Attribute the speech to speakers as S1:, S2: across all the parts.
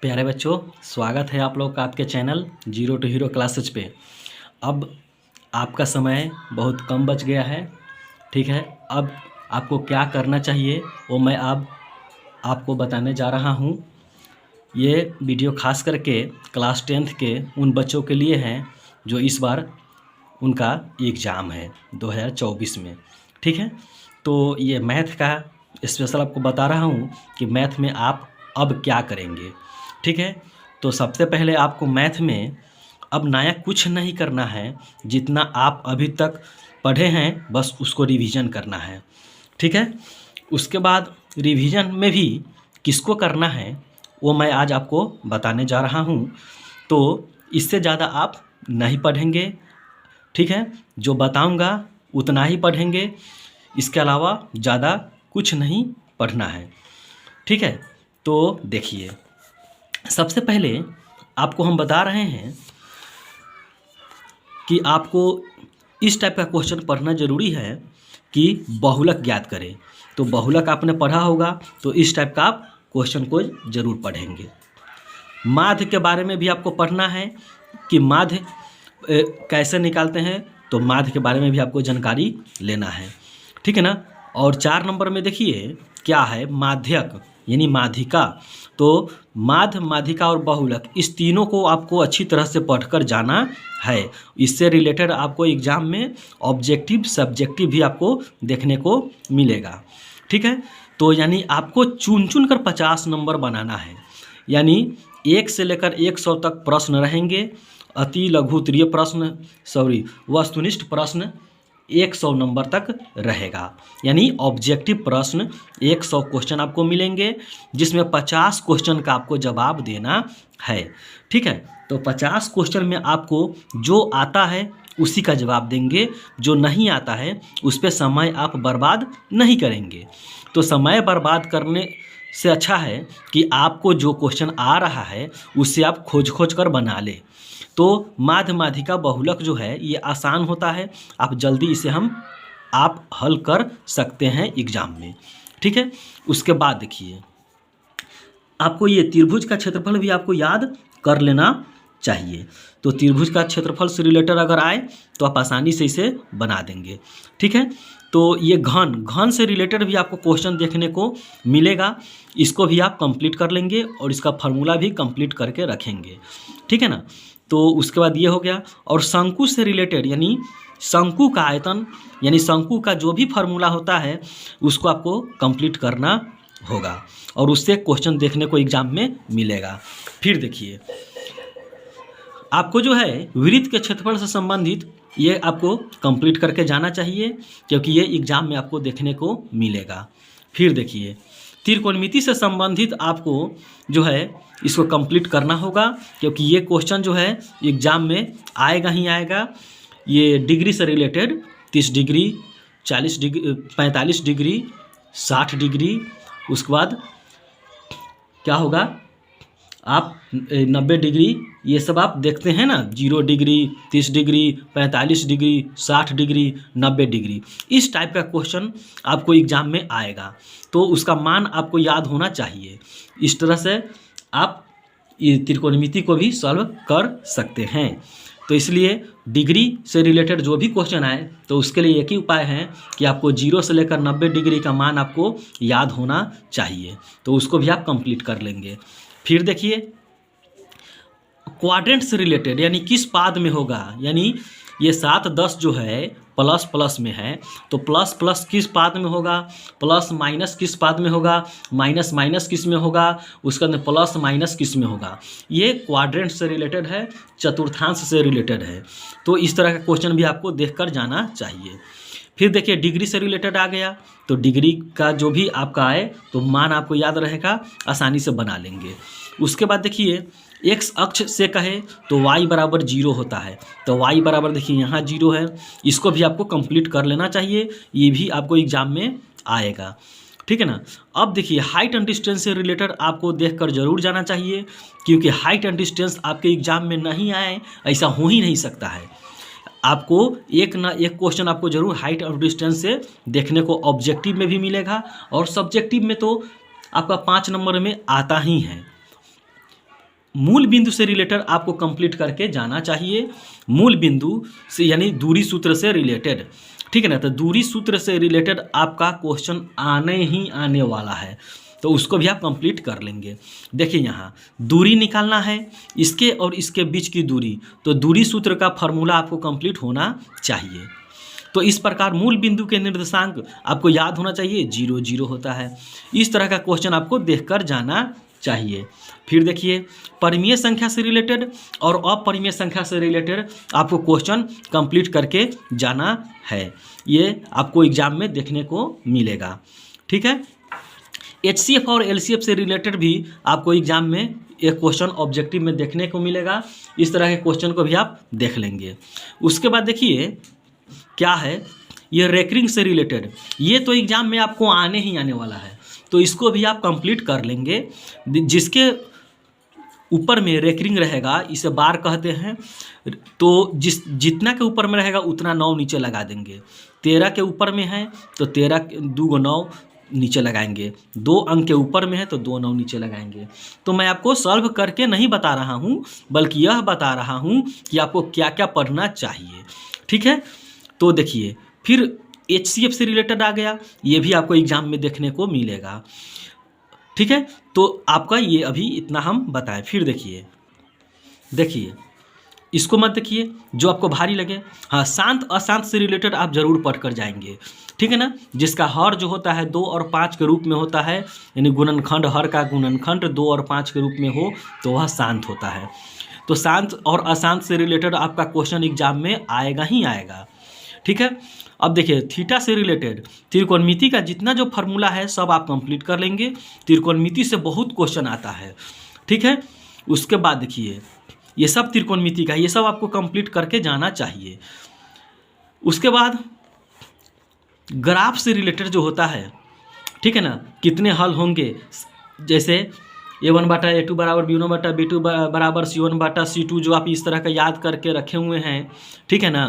S1: प्यारे बच्चों, स्वागत है आप लोग का आपके channel zero to hero classes पे। अब आपका समय बहुत कम बच गया है, ठीक है। अब आपको क्या करना चाहिए वो मैं अब आपको बताने जा रहा हूँ। ये वीडियो खास करके क्लास 10th के उन बच्चों के लिए हैं जो इस बार उनका एग्ज़ाम है 2024 में, ठीक है। तो ये मैथ का स्पेशल आपको बता रहा हूँ कि मैथ में आप अब क्या करेंगे, ठीक है। तो सबसे पहले आपको मैथ में अब नया कुछ नहीं करना है, जितना आप अभी तक पढ़े हैं बस उसको रिवीजन करना है, ठीक है। उसके बाद रिवीजन में भी किसको करना है वो मैं आज आपको बताने जा रहा हूँ। तो इससे ज़्यादा आप नहीं पढ़ेंगे, ठीक है। जो बताऊंगा उतना ही पढ़ेंगे, इसके अलावा ज़्यादा कुछ नहीं पढ़ना है, ठीक है। तो देखिए, सबसे पहले आपको हम बता रहे हैं कि आपको इस टाइप का क्वेश्चन पढ़ना ज़रूरी है कि बहुलक ज्ञात करें। तो बहुलक आपने पढ़ा होगा, तो इस टाइप का आप क्वेश्चन को ज़रूर पढ़ेंगे। माध्य के बारे में भी आपको पढ़ना है कि माध्य कैसे निकालते हैं, तो माध्य के बारे में भी आपको जानकारी लेना है, ठीक है ना। और 4 नंबर में देखिए क्या है, माध्यक यानी माध्यिका। तो माध्य, माध्यिका और बहुलक इस तीनों को आपको अच्छी तरह से पढ़कर जाना है। इससे रिलेटेड आपको एग्जाम में ऑब्जेक्टिव सब्जेक्टिव भी आपको देखने को मिलेगा, ठीक है। तो यानी आपको चुन चुन कर 50 नंबर बनाना है, यानी 1 से लेकर 100 तक प्रश्न रहेंगे। अति लघु उत्तरीय प्रश्न, वस्तुनिष्ठ प्रश्न 100 नंबर तक रहेगा, यानी ऑब्जेक्टिव प्रश्न 100 क्वेश्चन आपको मिलेंगे, जिसमें 50 क्वेश्चन का आपको जवाब देना है, ठीक है। तो 50 क्वेश्चन में आपको जो आता है उसी का जवाब देंगे, जो नहीं आता है उस पर समय आप बर्बाद नहीं करेंगे। तो समय बर्बाद करने से अच्छा है कि आपको जो क्वेश्चन आ रहा है उससे आप खोज खोज कर बना ले। तो माध्य, माध्यिका, बहुलक जो है ये आसान होता है, आप जल्दी इसे आप हल कर सकते हैं एग्जाम में, ठीक है। उसके बाद देखिए, आपको ये त्रिभुज का क्षेत्रफल भी आपको याद कर लेना चाहिए। तो त्रिभुज का क्षेत्रफल से रिलेटेड अगर आए तो आप आसानी से इसे बना देंगे, ठीक है। तो ये घन से रिलेटेड भी आपको क्वेश्चन देखने को मिलेगा, इसको भी आप कंप्लीट कर लेंगे और इसका फार्मूला भी कंप्लीट करके रखेंगे, ठीक है ना। तो उसके बाद ये हो गया। और शंकु से रिलेटेड यानी शंकु का आयतन, यानी शंकु का जो भी फार्मूला होता है उसको आपको कंप्लीट करना होगा और उससे क्वेश्चन देखने को एग्जाम में मिलेगा। फिर देखिए, आपको जो है वृत्त के क्षेत्रफल से संबंधित ये आपको कंप्लीट करके जाना चाहिए, क्योंकि ये एग्जाम में आपको देखने को मिलेगा। फिर देखिए, त्रिकोणमिति से संबंधित आपको जो है इसको कंप्लीट करना होगा, क्योंकि ये क्वेश्चन जो है एग्जाम में आएगा ही आएगा। ये डिग्री से related 30 degree, 40 degree, 45 degree, 60 degree, उसके बाद क्या होगा, आप 90 डिग्री, ये सब आप देखते हैं ना, 0 degree, 30 degree, 45 degree, 60 degree, 90 degree, इस टाइप का क्वेश्चन आपको एग्जाम में आएगा। तो उसका मान आपको याद होना चाहिए। इस तरह से आप त्रिकोणमिति को भी सॉल्व कर सकते हैं। तो इसलिए डिग्री से रिलेटेड जो भी क्वेश्चन आए तो उसके लिए एक ही उपाय है कि आपको 0 से लेकर 90 डिग्री का मान आपको याद होना चाहिए, तो उसको भी आप कंप्लीट कर लेंगे। फिर देखिए, क्वाड्रेंट से रिलेटेड यानी किस पाद में होगा, यानी ये 7 10 जो है प्लस प्लस में है, तो प्लस प्लस किस पाद में होगा, प्लस माइनस किस पाद में होगा, माइनस माइनस किस में होगा, उसके अंदर प्लस माइनस किस में होगा। ये क्वाड्रेंट से रिलेटेड है, चतुर्थांश से रिलेटेड है। तो इस तरह का क्वेश्चन भी आपको देखकर जाना चाहिए। फिर देखिए, डिग्री से रिलेटेड आ गया, तो डिग्री का जो भी आपका आए तो मान आपको याद रहेगा, आसानी से बना लेंगे। उसके बाद देखिए, एक्स अक्ष से कहे तो y बराबर 0 होता है, तो y बराबर देखिए यहाँ 0 है, इसको भी आपको कंप्लीट कर लेना चाहिए, ये भी आपको एग्जाम में आएगा, ठीक है ना। अब देखिए, हाइट एंड डिस्टेंस से रिलेटेड आपको देखकर जरूर जाना चाहिए, क्योंकि हाइट एंड डिस्टेंस आपके एग्जाम में नहीं आए ऐसा हो ही नहीं सकता है। आपको एक ना एक क्वेश्चन आपको जरूर हाइट और डिस्टेंस से देखने को ऑब्जेक्टिव में भी मिलेगा, और सब्जेक्टिव में तो आपका 5 नंबर में आता ही है। मूल बिंदु से रिलेटेड आपको कंप्लीट करके जाना चाहिए। मूल बिंदु से यानी दूरी सूत्र से रिलेटेड, ठीक है ना। तो दूरी सूत्र से रिलेटेड आपका क्वेश्चन आने ही आने वाला है, तो उसको भी आप कंप्लीट कर लेंगे। देखिए यहाँ दूरी निकालना है, इसके और इसके बीच की दूरी, तो दूरी सूत्र का फॉर्मूला आपको कंप्लीट होना चाहिए। तो इस प्रकार मूल बिंदु के निर्देशांक आपको याद होना चाहिए, 0 0 होता है। इस तरह का क्वेश्चन आपको देखकर जाना चाहिए। फिर देखिए परिमेय संख्या से रिलेटेड और अपरिमेय संख्या से रिलेटेड आपको क्वेश्चन कंप्लीट करके जाना है, ये आपको एग्जाम में देखने को मिलेगा, ठीक है। HCF और LCF से रिलेटेड भी आपको एग्जाम में एक क्वेश्चन ऑब्जेक्टिव में देखने को मिलेगा। इस तरह के क्वेश्चन को भी आप देख लेंगे। उसके बाद देखिए क्या है, ये रेकरिंग से रिलेटेड, ये तो एग्जाम में आपको आने ही आने वाला है, तो इसको भी आप कंप्लीट कर लेंगे। जिसके ऊपर में रेकरिंग रहेगा, इसे बार कहते हैं, तो जितना के ऊपर में रहेगा उतना 9 नीचे लगा देंगे। 13 के ऊपर में है तो 13 2 को 9 नीचे लगाएंगे, 2 अंक के ऊपर में है तो 2 9 नीचे लगाएंगे। तो मैं आपको सॉल्व करके नहीं बता रहा हूँ, बल्कि यह बता रहा हूँ कि आपको क्या क्या पढ़ना चाहिए, ठीक है। तो देखिए फिर HCF से रिलेटेड आ गया, ये भी आपको एग्जाम में देखने को मिलेगा, ठीक है। तो आपका ये अभी इतना हम बताएं। फिर देखिए इसको मत देखिए जो आपको भारी लगे। हाँ, शांत अशांत से रिलेटेड आप जरूर पढ़ कर जाएंगे, ठीक है ना। जिसका हर जो होता है 2 और 5 के रूप में होता है, यानी गुणनखंड, हर का गुणनखंड 2 और 5 के रूप में हो तो वह शांत होता है। तो शांत और अशांत से रिलेटेड आपका क्वेश्चन एग्जाम में आएगा ही आएगा, ठीक है। अब देखिए थीटा से रिलेटेड त्रिकोणमिति का जितना जो फार्मूला है सब आप कंप्लीट कर लेंगे। त्रिकोणमिति से बहुत क्वेश्चन आता है, ठीक है। उसके बाद देखिए ये सब त्रिकोणमिति का, ये सब आपको कंप्लीट करके जाना चाहिए। उसके बाद ग्राफ से रिलेटेड जो होता है, ठीक है ना, कितने हल होंगे, जैसे A1/A2 बराबर B1/B2 बराबर C1/C2, जो आप इस तरह का याद करके रखे हुए हैं, ठीक है ना।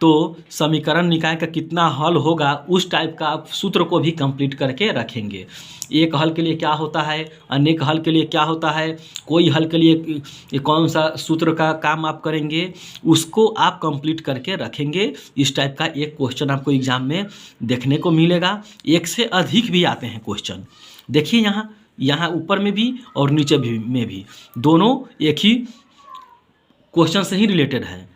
S1: तो समीकरण निकाय का कितना हल होगा, उस टाइप का आप सूत्र को भी कंप्लीट करके रखेंगे। एक हल के लिए क्या होता है, अनेक हल के लिए क्या होता है, कोई हल के लिए कौन सा सूत्र का काम आप करेंगे, उसको आप कंप्लीट करके रखेंगे। इस टाइप का एक क्वेश्चन आपको एग्जाम में देखने को मिलेगा। एक से अधिक भी आते हैं क्वेश्चन, देखिए यहाँ ऊपर में भी और नीचे भी में भी, दोनों एक ही क्वेश्चन से ही रिलेटेड है।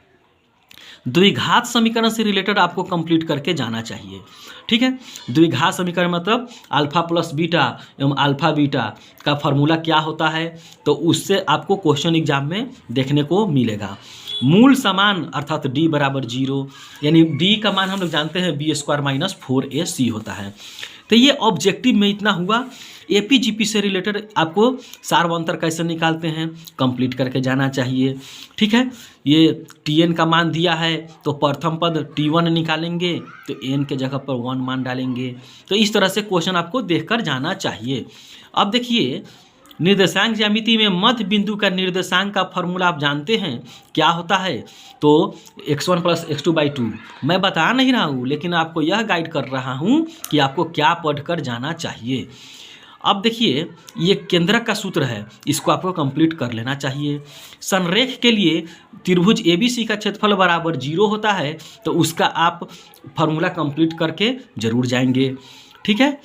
S1: द्विघात समीकरण से रिलेटेड आपको कंप्लीट करके जाना चाहिए, ठीक है। द्विघात समीकरण मतलब अल्फा प्लस बीटा एवं अल्फा बीटा का फॉर्मूला क्या होता है, तो उससे आपको क्वेश्चन एग्जाम में देखने को मिलेगा। मूल समान अर्थात d बराबर 0, यानी d का मान हम लोग जानते हैं b² - 4ac होता है। तो ये ऑब्जेक्टिव में इतना हुआ। APGP से रिलेटेड आपको सार्वंतर कैसे निकालते हैं कंप्लीट करके जाना चाहिए, ठीक है। ये Tn का मान दिया है तो प्रथम पद T1 निकालेंगे तो n के जगह पर 1 मान डालेंगे। तो इस तरह से क्वेश्चन आपको देखकर जाना चाहिए। अब देखिए निर्देशांक ज्यामिति में मध्य बिंदु का निर्देशांक का फॉर्मूला आप जानते हैं क्या होता है, तो x1 + x2/2। मैं बता नहीं रहा हूँ, लेकिन आपको यह गाइड कर रहा हूँ कि आपको क्या पढ़कर जाना चाहिए। अब देखिए ये केंद्रक का सूत्र है, इसको आपको कंप्लीट कर लेना चाहिए। संरेख के लिए त्रिभुज ABC का क्षेत्रफल बराबर 0 होता है, तो उसका आप फॉर्मूला कंप्लीट करके जरूर जाएंगे, ठीक है।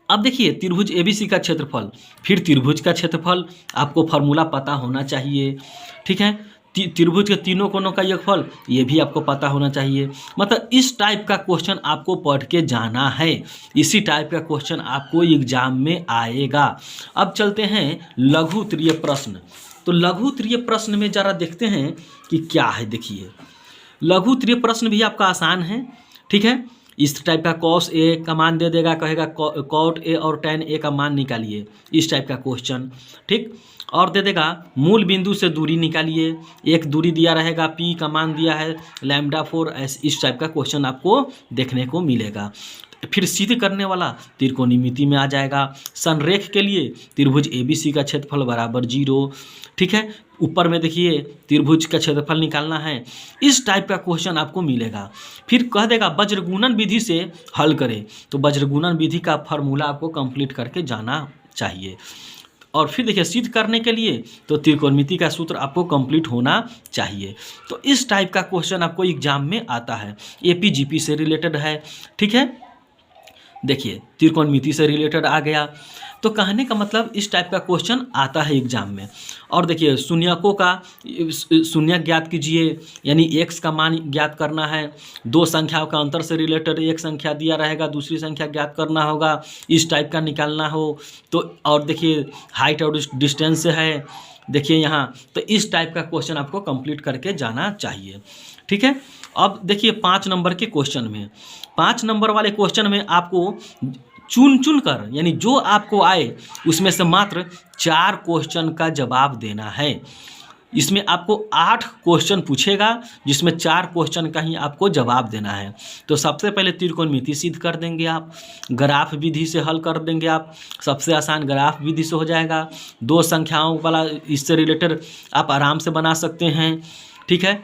S1: अब देखिए त्रिभुज ABC का क्षेत्रफल, फिर त्रिभुज का क्षेत्रफल आपको फॉर्मूला पता होना चाहिए, ठीक है। त्रिभुज के तीनों कोनों का योगफल, ये भी आपको पता होना चाहिए। मतलब इस टाइप का क्वेश्चन आपको पढ़ के जाना है, इसी टाइप का क्वेश्चन आपको एग्जाम में आएगा। अब चलते हैं लघु उत्तरीय प्रश्न। तो लघु उत्तरीय प्रश्न में जरा देखते हैं कि क्या है। देखिए लघु उत्तरीय प्रश्न भी आपका आसान है, ठीक है। इस टाइप का cos A का मान दे देगा, कहेगा cot A और tan A का मान निकालिए, इस टाइप का क्वेश्चन, ठीक। और दे देगा मूल बिंदु से दूरी निकालिए, एक दूरी दिया रहेगा, P का मान दिया है λ4, इस टाइप का क्वेश्चन आपको देखने को मिलेगा। फिर सिद्ध करने वाला त्रिकोणमिति में आ जाएगा। संरेख के लिए त्रिभुज ABC का क्षेत्रफल बराबर 0, ठीक है। ऊपर में देखिए त्रिभुज का क्षेत्रफल निकालना है, इस टाइप का क्वेश्चन आपको मिलेगा। फिर कह देगा वज्रगुणन विधि से हल करें, तो वज्रगुणन विधि का फार्मूला आपको कंप्लीट करके जाना चाहिए। और फिर देखिए सिद्ध करने के लिए तो त्रिकोणमिति का सूत्र आपको कंप्लीट होना चाहिए। तो इस टाइप का क्वेश्चन आपको एग्जाम में आता है, एपीजीपी से रिलेटेड है। ठीक है, देखिए त्रिकोणमिति से रिलेटेड आ गया। तो कहने का मतलब इस टाइप का क्वेश्चन आता है एग्जाम में। और देखिए शून्यकों का शून्य ज्ञात कीजिए, यानी एक्स का मान ज्ञात करना है। दो संख्याओं का अंतर से रिलेटेड एक संख्या दिया रहेगा, दूसरी संख्या ज्ञात करना होगा, इस टाइप का निकालना हो तो। और देखिए हाइट और डिस्टेंस है, देखिए यहाँ, तो इस टाइप का क्वेश्चन आपको कंप्लीट करके जाना चाहिए। ठीक है, अब देखिए 5 नंबर के क्वेश्चन में, 5 नंबर वाले क्वेश्चन में आपको चुन चुन कर, यानी जो आपको आए उसमें से मात्र 4 क्वेश्चन का जवाब देना है। इसमें आपको 8 क्वेश्चन पूछेगा, जिसमें 4 क्वेश्चन का ही आपको जवाब देना है। तो सबसे पहले त्रिकोणमिति सिद्ध कर देंगे आप, ग्राफ विधि से हल कर देंगे आप, सबसे आसान ग्राफ विधि से हो जाएगा। दो संख्याओं वाला इससे रिलेटेड आप आराम से बना सकते हैं। ठीक है,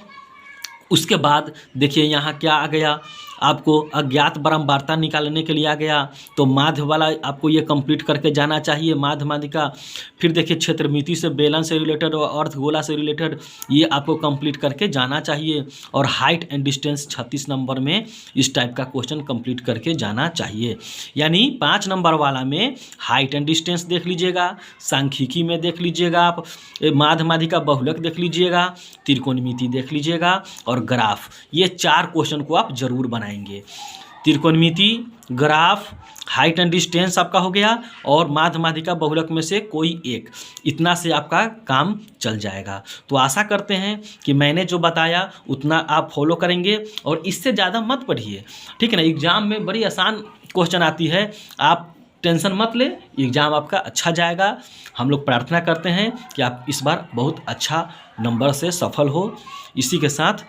S1: उसके बाद देखिए यहाँ क्या आ गया, आपको अज्ञात बारंबारता निकालने के लिए आ गया, तो माध्य वाला आपको ये कंप्लीट करके जाना चाहिए, माध्य माध्यिका। फिर देखिए क्षेत्रमिति से बेलन से रिलेटेड और अर्धगोला से रिलेटेड ये आपको कंप्लीट करके जाना चाहिए। और हाइट एंड डिस्टेंस 36 नंबर में इस टाइप का क्वेश्चन कंप्लीट करके जाना चाहिए। यानी 5 नंबर वाला में हाइट एंड डिस्टेंस देख लीजिएगा, सांख्यिकी में देख लीजिएगा आप, माध्य माध्यिका बहुलक देख लीजिएगा, त्रिकोणमिति देख लीजिएगा और ग्राफ, ये 4 क्वेश्चन को आप जरूर बनाएंगे। त्रिकोणमिति, ग्राफ, हाइट एंड डिस्टेंस आपका हो गया और माध्य माध्यिका बहुलक में से कोई एक, इतना से आपका काम चल जाएगा। तो आशा करते हैं कि मैंने जो बताया उतना आप फॉलो करेंगे और इससे ज़्यादा मत पढ़िए। ठीक है ना, एग्जाम में बड़ी आसान क्वेश्चन आती है, आप टेंशन मत ले, एग्ज़ाम आपका अच्छा जाएगा। हम लोग प्रार्थना करते हैं कि आप इस बार बहुत अच्छा नंबर से सफल हो। इसी के साथ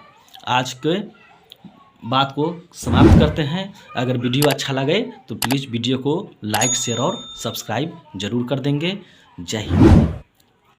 S1: आज के बात को समाप्त करते हैं। अगर वीडियो अच्छा लगे तो प्लीज़ वीडियो को लाइक, शेयर और सब्सक्राइब जरूर कर देंगे। जय हिंद।